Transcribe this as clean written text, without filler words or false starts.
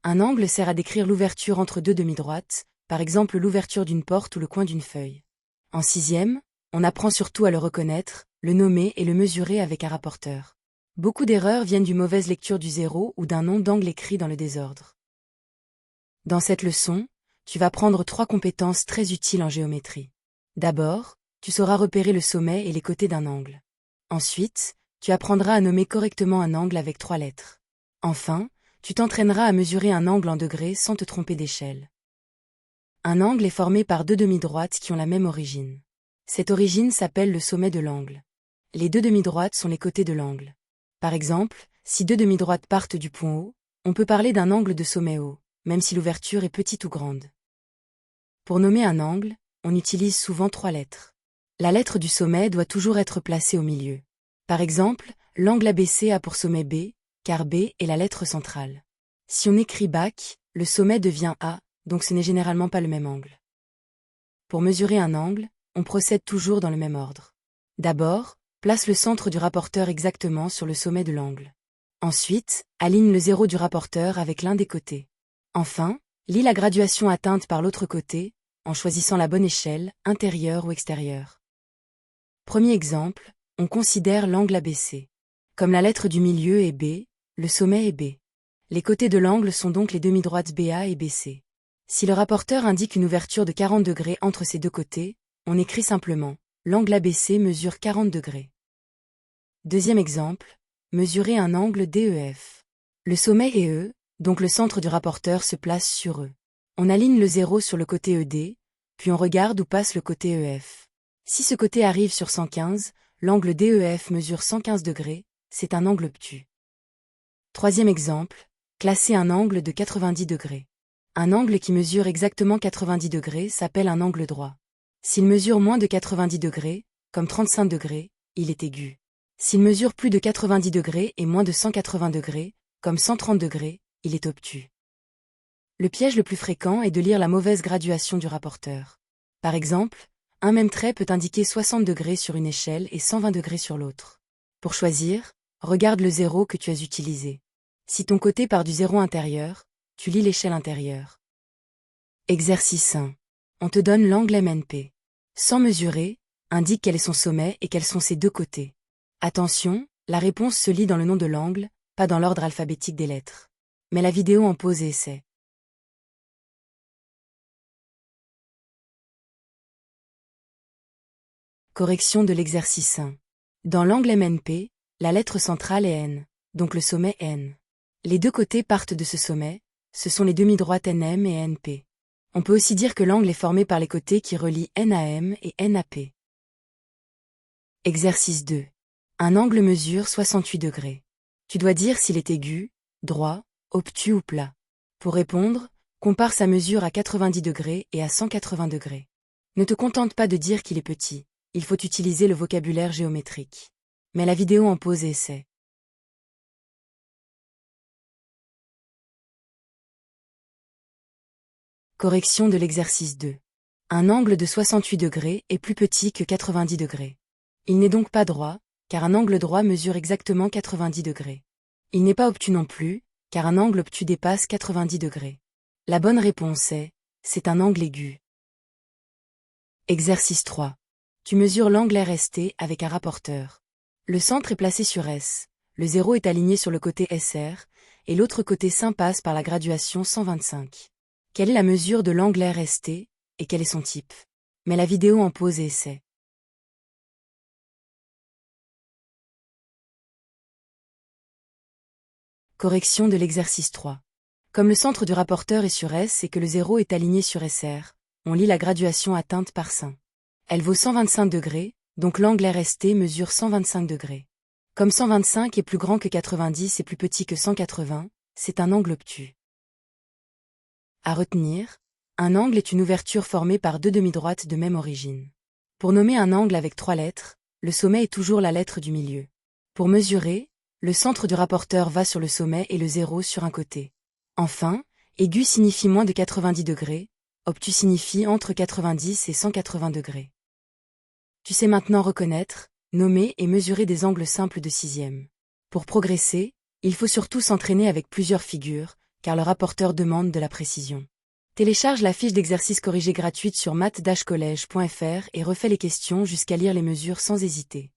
Un angle sert à décrire l'ouverture entre deux demi-droites, par exemple l'ouverture d'une porte ou le coin d'une feuille. En sixième, on apprend surtout à le reconnaître, le nommer et le mesurer avec un rapporteur. Beaucoup d'erreurs viennent d'une mauvaise lecture du zéro ou d'un nom d'angle écrit dans le désordre. Dans cette leçon, tu vas prendre 3 compétences très utiles en géométrie. D'abord, tu sauras repérer le sommet et les côtés d'un angle. Ensuite, tu apprendras à nommer correctement un angle avec 3 lettres. Enfin, tu t'entraîneras à mesurer un angle en degrés sans te tromper d'échelle. Un angle est formé par deux demi-droites qui ont la même origine. Cette origine s'appelle le sommet de l'angle. Les deux demi-droites sont les côtés de l'angle. Par exemple, si deux demi-droites partent du point O, on peut parler d'un angle de sommet O, même si l'ouverture est petite ou grande. Pour nommer un angle, on utilise souvent 3 lettres. La lettre du sommet doit toujours être placée au milieu. Par exemple, l'angle ABC a pour sommet B, car B est la lettre centrale. Si on écrit BAC, le sommet devient A, donc ce n'est généralement pas le même angle. Pour mesurer un angle, on procède toujours dans le même ordre. D'abord, place le centre du rapporteur exactement sur le sommet de l'angle. Ensuite, aligne le zéro du rapporteur avec l'un des côtés. Enfin, lis la graduation atteinte par l'autre côté, en choisissant la bonne échelle, intérieure ou extérieure. Premier exemple, on considère l'angle ABC. Comme la lettre du milieu est B, le sommet est B. Les côtés de l'angle sont donc les demi-droites BA et BC. Si le rapporteur indique une ouverture de 40 degrés entre ces deux côtés, on écrit simplement « l'angle ABC mesure 40 degrés ». Deuxième exemple, mesurer un angle DEF. Le sommet est E, donc le centre du rapporteur se place sur E. On aligne le 0 sur le côté ED, puis on regarde où passe le côté EF. Si ce côté arrive sur 115, l'angle DEF mesure 115 degrés, c'est un angle obtus. Troisième exemple, classer un angle de 90 degrés. Un angle qui mesure exactement 90 degrés s'appelle un angle droit. S'il mesure moins de 90 degrés, comme 35 degrés, il est aigu. S'il mesure plus de 90 degrés et moins de 180 degrés, comme 130 degrés, il est obtus. Le piège le plus fréquent est de lire la mauvaise graduation du rapporteur. Par exemple, un même trait peut indiquer 60 degrés sur une échelle et 120 degrés sur l'autre. Pour choisir, regarde le zéro que tu as utilisé. Si ton côté part du zéro intérieur, tu lis l'échelle intérieure. Exercice 1. On te donne l'angle MNP. Sans mesurer, indique quel est son sommet et quels sont ses deux côtés. Attention, la réponse se lit dans le nom de l'angle, pas dans l'ordre alphabétique des lettres. Mets la vidéo en pause et essaie. Correction de l'exercice 1. Dans l'angle MNP, la lettre centrale est N, donc le sommet N. Les deux côtés partent de ce sommet, ce sont les demi-droites NM et NP. On peut aussi dire que l'angle est formé par les côtés qui relient NAM et NAP. Exercice 2. Un angle mesure 68 degrés. Tu dois dire s'il est aigu, droit, obtus ou plat. Pour répondre, compare sa mesure à 90 degrés et à 180 degrés. Ne te contente pas de dire qu'il est petit, il faut utiliser le vocabulaire géométrique. Mets la vidéo en pause et essaie. Correction de l'exercice 2. Un angle de 68 degrés est plus petit que 90 degrés. Il n'est donc pas droit, car un angle droit mesure exactement 90 degrés. Il n'est pas obtus non plus, car un angle obtus dépasse 90 degrés. La bonne réponse est, c'est un angle aigu. Exercice 3. Tu mesures l'angle RST avec un rapporteur. Le centre est placé sur S, le 0 est aligné sur le côté SR, et l'autre côté s'impasse par la graduation 125. Quelle est la mesure de l'angle RST, et quel est son type? Mets la vidéo en pause et essaie. Correction de l'exercice 3. Comme le centre du rapporteur est sur S et que le 0 est aligné sur SR, on lit la graduation atteinte par 100. Elle vaut 125 degrés, donc l'angle RST mesure 125 degrés. Comme 125 est plus grand que 90 et plus petit que 180, c'est un angle obtus. À retenir, un angle est une ouverture formée par deux demi-droites de même origine. Pour nommer un angle avec 3 lettres, le sommet est toujours la lettre du milieu. Pour mesurer, le centre du rapporteur va sur le sommet et le 0 sur un côté. Enfin, aigu signifie moins de 90 degrés, obtus signifie entre 90 et 180 degrés. Tu sais maintenant reconnaître, nommer et mesurer des angles simples de sixième. Pour progresser, il faut surtout s'entraîner avec plusieurs figures, car le rapporteur demande de la précision. Télécharge la fiche d'exercice corrigée gratuite sur math-college.fr et refais les questions jusqu'à lire les mesures sans hésiter.